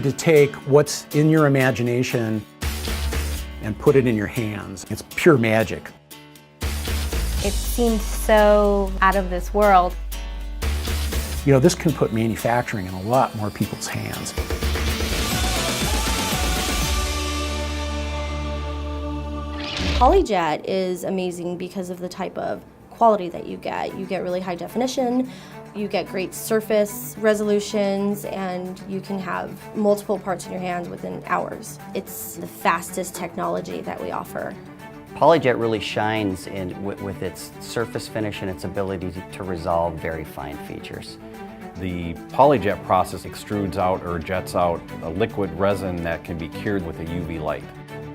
to take what's in your imagination and put it in your hands. It's pure magic. It seems so out of this world. You know, this can put manufacturing in a lot more people's hands. PolyJet is amazing because of the type of quality that you get. You get really high definition, you get great surface resolutions, and you can have multiple parts in your hands within hours. It's the fastest technology that we offer. PolyJet really shines with its surface finish and its ability to resolve very fine features. The PolyJet process extrudes out or jets out a liquid resin that can be cured with a UV light.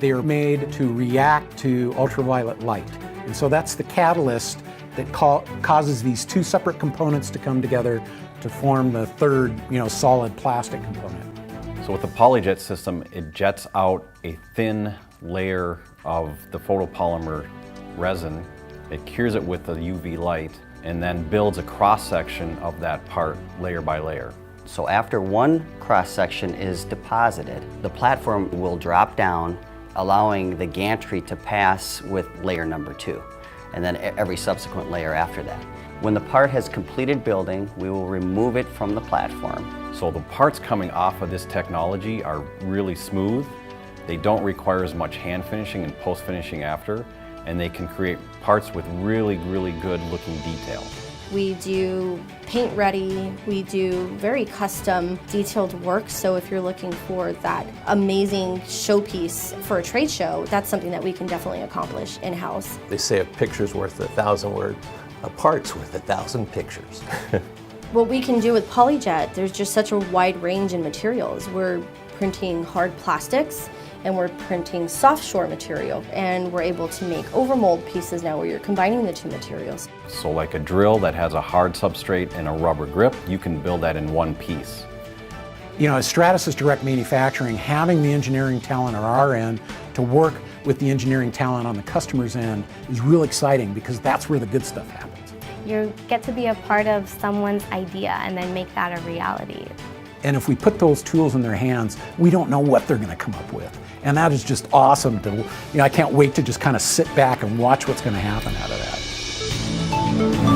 They are made to react to ultraviolet light. And so that's the catalyst that causes these two separate components to come together to form the third, solid plastic component. So with the PolyJet system, it jets out a thin layer of the photopolymer resin. It cures it with the UV light and then builds a cross-section of that part layer by layer. So after one cross-section is deposited, the platform will drop down, allowing the gantry to pass with layer number 2, and then every subsequent layer after that. When the part has completed building, we will remove it from the platform. So the parts coming off of this technology are really smooth. They don't require as much hand finishing and post finishing after, and they can create parts with really, really good looking detail. We do paint ready, we do very custom detailed work, so if you're looking for that amazing showpiece for a trade show, that's something that we can definitely accomplish in-house. They say a picture's worth 1,000 words, a part's worth 1,000 pictures. What we can do with PolyJet, there's just such a wide range in materials. We're printing hard plastics, and we're printing soft shore material, and we're able to make overmold pieces now where you're combining the two materials. So like a drill that has a hard substrate and a rubber grip, you can build that in one piece. As Stratus is direct manufacturing, having the engineering talent on our end to work with the engineering talent on the customer's end is real exciting because that's where the good stuff happens. You get to be a part of someone's idea and then make that a reality. And if we put those tools in their hands, we don't know what they're going to come up with. And that is just awesome to, I can't wait to just kind of sit back and watch what's going to happen out of that.